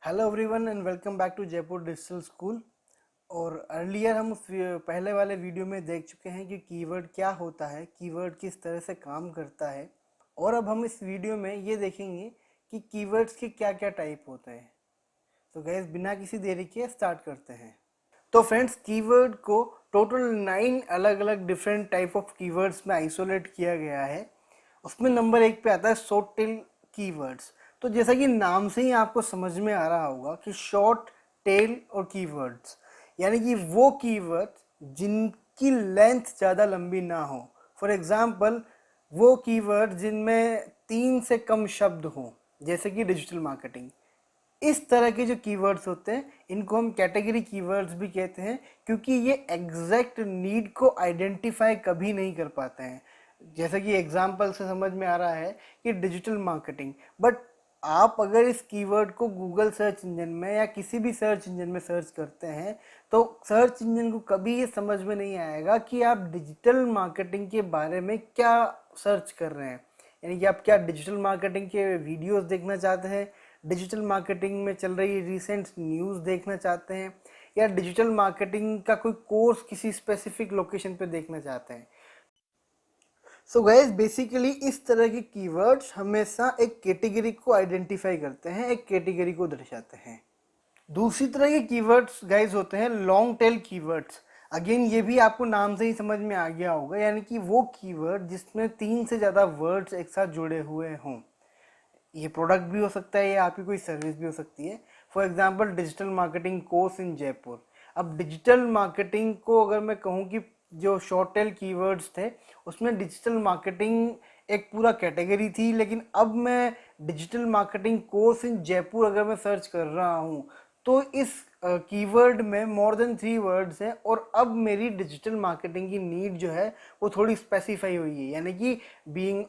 Hello everyone and welcome back to Jaipur digital school. और earlier हम उस पहले वाले वीडियो में देख चुके हैं कि कीवर्ड क्या होता है, कीवर्ड किस तरह से काम करता है। और अब हम इस वीडियो में ये देखेंगे कि कीवर्ड्स के क्या क्या टाइप होते हैं। तो गैस बिना किसी देरी के स्टार्ट करते हैं। तो फ्रेंड्स, कीवर्ड को टोटल 9 अलग अलग डिफरेंट टाइप ऑफ कीवर्ड्स में आइसोलेट किया गया है। उसमें नंबर 1 पे आता है शॉर्ट टेल कीवर्ड्स। तो जैसा कि नाम से ही आपको समझ में आ रहा होगा कि शॉर्ट टेल और कीवर्ड्स यानी कि वो कीवर्ड्स जिनकी लेंथ ज़्यादा लंबी ना हो। फॉर एग्जांपल, वो कीवर्ड जिनमें 3 से कम शब्द हों, जैसे कि डिजिटल मार्केटिंग। इस तरह के जो कीवर्ड्स होते हैं इनको हम कैटेगरी कीवर्ड्स भी कहते हैं, क्योंकि ये एग्जैक्ट नीड को आइडेंटिफाई कभी नहीं कर पाते हैं। जैसे कि एग्जांपल से समझ में आ रहा है कि डिजिटल मार्केटिंग, बट आप अगर इस कीवर्ड को गूगल सर्च इंजन में या किसी भी सर्च इंजन में सर्च करते हैं तो सर्च इंजन को कभी ये समझ में नहीं आएगा कि आप डिजिटल मार्केटिंग के बारे में क्या सर्च कर रहे हैं। यानी कि आप क्या डिजिटल मार्केटिंग के वीडियोस देखना चाहते हैं, डिजिटल मार्केटिंग में चल रही रिसेंट न्यूज़ देखना चाहते हैं, या डिजिटल मार्केटिंग का कोई कोर्स किसी स्पेसिफिक लोकेशन पे देखना चाहते हैं। सो गाइस, बेसिकली इस तरह के कीवर्ड्स हमेशा एक कैटेगरी को आइडेंटिफाई करते हैं, एक कैटेगरी को दर्शाते हैं। दूसरी तरह के कीवर्ड्स गाइस होते हैं लॉन्ग टेल कीवर्ड्स। अगेन ये भी आपको नाम से ही समझ में आ गया होगा, यानी कि वो कीवर्ड जिसमें 3 से ज़्यादा वर्ड्स एक साथ जुड़े हुए हों। ये प्रोडक्ट भी हो सकता है या आपकी कोई सर्विस भी हो सकती है। For example, digital marketing course in Jaipur. अब डिजिटल मार्केटिंग को अगर मैं कहूँ कि जो शॉर्ट टेल कीवर्ड्स थे उसमें डिजिटल मार्केटिंग एक पूरा कैटेगरी थी, लेकिन अब मैं digital marketing course in Jaipur अगर मैं सर्च कर रहा हूँ तो इस कीवर्ड में मोर देन 3 वर्ड्स हैं, और अब मेरी डिजिटल मार्केटिंग की नीड जो है वो थोड़ी स्पेसिफाई हुई है। यानी कि बीइंग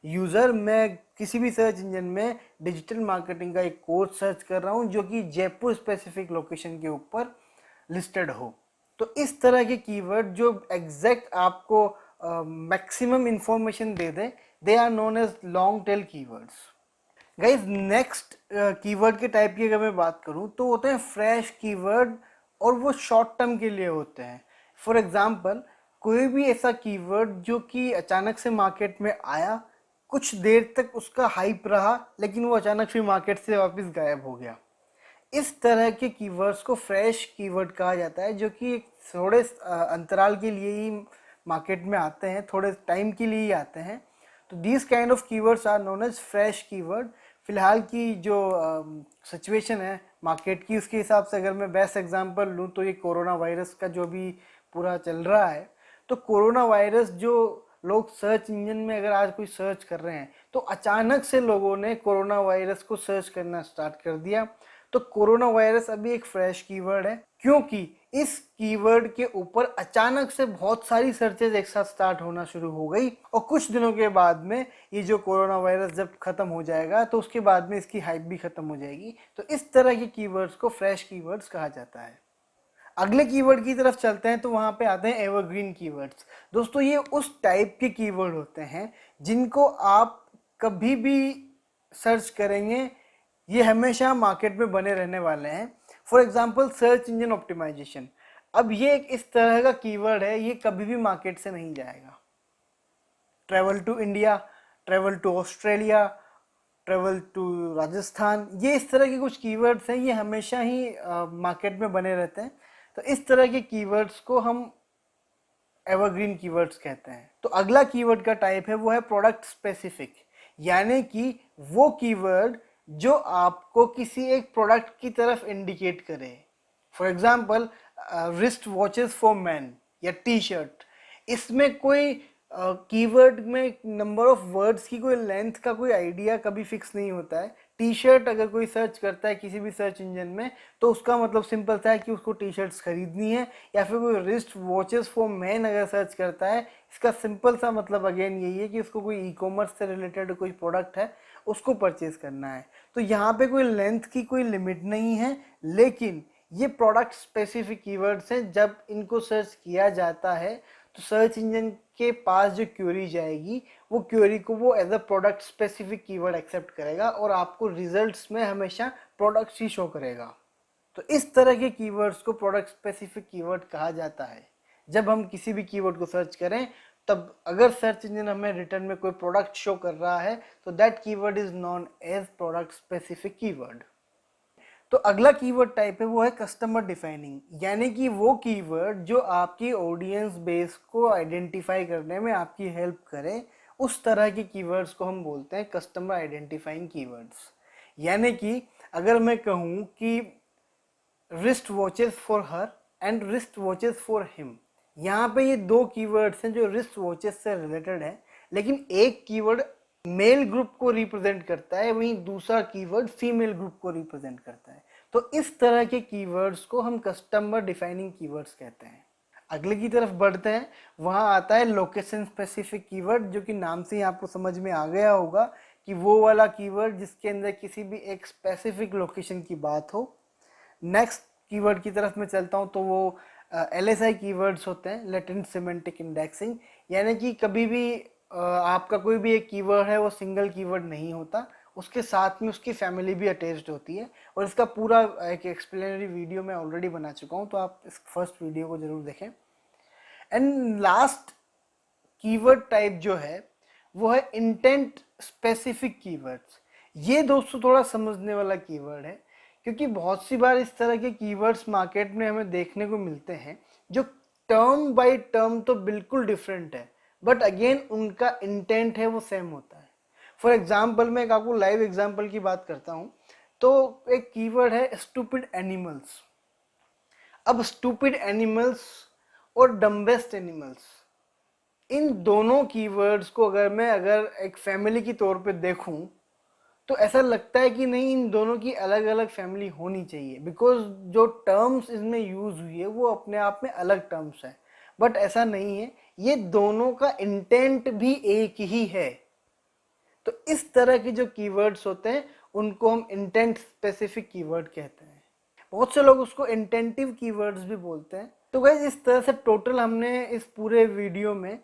यूज़र, मैं किसी भी सर्च इंजन में डिजिटल मार्केटिंग का एक कोर्स सर्च कर रहा हूँ जो कि जयपुर स्पेसिफिक लोकेशन के ऊपर लिस्टेड हो। तो इस तरह के कीवर्ड जो एग्जैक्ट आपको मैक्सिमम इंफॉर्मेशन दे दे, they are known as long tail keywords. Guys, next keyword के टाइप की अगर मैं बात करूं तो होते हैं फ्रेश कीवर्ड, और वो शॉर्ट टर्म के लिए होते हैं। फॉर एग्जांपल, कोई भी ऐसा कीवर्ड जो कि अचानक से मार्केट में आया, कुछ देर तक उसका हाइप रहा, लेकिन वो अचानक फिर मार्केट से वापस गायब हो गया। इस तरह के कीवर्ड्स को फ्रेश कीवर्ड कहा जाता है, जो कि एक थोड़े अंतराल के लिए ही मार्केट में आते हैं, थोड़े टाइम के लिए ही आते हैं। तो these kind of keywords are known as fresh keyword. फिलहाल की जो सिचुएशन है मार्केट की, उसके हिसाब से अगर मैं बेस्ट एग्जांपल लूँ तो ये कोरोना वायरस का जो भी पूरा चल रहा है, तो कोरोना वायरस जो लोग सर्च इंजन में अगर आज कोई सर्च कर रहे हैं तो अचानक से लोगों ने कोरोना वायरस को सर्च करना स्टार्ट कर दिया। तो कोरोना वायरस अभी एक फ्रेश कीवर्ड है, क्योंकि इस कीवर्ड के ऊपर अचानक से बहुत सारी सर्चेज एक साथ स्टार्ट होना शुरू हो गई, और कुछ दिनों के बाद में ये जो कोरोना वायरस जब खत्म हो जाएगा तो उसके बाद में इसकी हाइप भी खत्म हो जाएगी। तो इस तरह के कीवर्ड्स को फ्रेश कीवर्ड्स कहा जाता है। अगले कीवर्ड की तरफ चलते हैं तो वहां पे आते हैं एवरग्रीन कीवर्ड्स। दोस्तों, ये उस टाइप के कीवर्ड होते हैं जिनको आप कभी भी सर्च करेंगे, ये हमेशा मार्केट में बने रहने वाले हैं। For example, search engine optimisation. अब ये एक इस तरह का कीवर्ड है, ये कभी भी मार्केट से नहीं जाएगा। Travel to India, travel to Australia, travel to Rajasthan, ये इस तरह के कुछ कीवर्ड्स हैं, ये हमेशा ही मार्केट में बने रहते हैं। तो इस तरह के कीवर्ड्स को हम एवरग्रीन कीवर्ड्स कहते हैं। तो अगला कीवर्ड का टाइप है वो है प्रोडक्ट स्पेसिफिक, यानी कि वो कीवर्ड जो आपको किसी एक प्रोडक्ट की तरफ इंडिकेट करे। For example, wrist watches for man या टी शर्ट। इसमें कोई कीवर्ड में नंबर ऑफ वर्ड्स की कोई लेंथ का कोई आइडिया कभी फिक्स नहीं होता है। टी शर्ट अगर कोई सर्च करता है किसी भी सर्च इंजन में तो उसका मतलब सिंपल सा है कि उसको टी शर्ट्स खरीदनी है, या फिर कोई रिस्ट वॉचेस फॉर मैन अगर सर्च करता है, इसका सिंपल सा मतलब अगेन यही है कि उसको कोई ई कॉमर्स से रिलेटेड कोई प्रोडक्ट है उसको परचेज करना है। तो यहाँ पे कोई लेंथ की कोई लिमिट नहीं है, लेकिन ये प्रोडक्ट स्पेसिफिक कीवर्ड्स हैं। जब इनको सर्च किया जाता है तो सर्च इंजन के पास जो क्वेरी जाएगी वो क्वेरी को वो as a product specific keyword accept करेगा और आपको रिजल्ट्स में हमेशा प्रोडक्ट्स ही शो करेगा। तो इस तरह के कीवर्ड्स को प्रोडक्ट स्पेसिफिक कीवर्ड कहा जाता है। जब हम किसी भी कीवर्ड को सर्च करें तब अगर सर्च इंजन हमें रिटर्न में कोई प्रोडक्ट शो कर रहा है तो that keyword is known as product specific keyword. तो अगला कीवर्ड टाइप है वो है कस्टमर डिफाइनिंग, यानी कि वो कीवर्ड जो आपकी ऑडियंस बेस को आइडेंटिफाई करने में आपकी हेल्प करे, उस तरह के कीवर्ड्स को हम बोलते हैं कस्टमर आइडेंटिफाइंग कीवर्ड्स। यानी कि अगर मैं कहूँ कि wrist watches for her and wrist watches for him, यहाँ पे ये दो कीवर्ड्स हैं जो रिस्ट वॉचेस से रिलेटेड है, लेकिन एक कीवर्ड मेल ग्रुप को रिप्रेजेंट करता है वहीं दूसरा कीवर्ड फीमेल ग्रुप को रिप्रेजेंट करता है। तो इस तरह के कीवर्ड्स को हम कस्टमर डिफाइनिंग कीवर्ड्स कहते हैं। अगले की तरफ बढ़ते हैं, वहाँ आता है लोकेशन स्पेसिफिक कीवर्ड, जो कि नाम से ही आपको समझ में आ गया होगा कि वो वाला कीवर्ड जिसके अंदर किसी भी एक स्पेसिफिक लोकेशन की बात हो। नेक्स्ट कीवर्ड की तरफ मैं चलता हूँ तो वो LSI कीवर्ड्स होते हैं, लेटेंट सिमेंटिक इंडेक्सिंग, यानी कि कभी भी आपका कोई भी एक कीवर्ड है वो सिंगल कीवर्ड नहीं होता, उसके साथ में उसकी फैमिली भी अटैच्ड होती है। और इसका पूरा एक एक्सप्लेनरी वीडियो मैं ऑलरेडी बना चुका हूँ, तो आप इस फर्स्ट वीडियो को जरूर देखें। एंड लास्ट कीवर्ड टाइप जो है वो है इंटेंट स्पेसिफिक कीवर्ड्स। ये दोस्तों थोड़ा समझने वाला कीवर्ड है, क्योंकि बहुत सी बार इस तरह के कीवर्ड्स मार्केट में हमें देखने को मिलते हैं जो टर्म बाय टर्म तो बिल्कुल डिफरेंट है, बट अगेन उनका इंटेंट है वो सेम होता है। फॉर एग्जाम्पल मैं एक आपको लाइव एग्जाम्पल की बात करता हूँ, तो एक कीवर्ड है स्टूपिड एनिमल्स। अब स्टूपिड एनिमल्स और डम्बेस्ट एनिमल्स, इन दोनों कीवर्ड्स को अगर एक फैमिली की तौर पे देखूं तो ऐसा लगता है कि नहीं, इन दोनों की अलग अलग फैमिली होनी चाहिए, बिकॉज जो टर्म्स इसमें यूज हुई है वो अपने आप में अलग टर्म्स है। बट ऐसा नहीं है, ये दोनों का इंटेंट भी एक ही है। तो इस तरह के जो कीवर्ड्स होते हैं उनको हम इंटेंट स्पेसिफिक कीवर्ड कहते हैं। बहुत से लोग उसको इंटेंटिव कीवर्ड्स भी बोलते हैं। तो गाइस इस तरह से टोटल हमने इस पूरे वीडियो में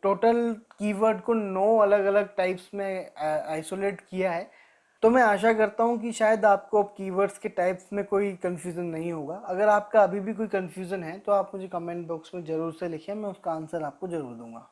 टोटल कीवर्ड को 9 अलग अलग टाइप्स में आइसोलेट किया है। तो मैं आशा करता हूँ कि शायद आपको अब कीवर्ड्स के टाइप्स में कोई कन्फ्यूज़न नहीं होगा। अगर आपका अभी भी कोई कन्फ्यूज़न है तो आप मुझे कमेंट बॉक्स में ज़रूर से लिखें, मैं उसका आंसर आपको ज़रूर दूंगा।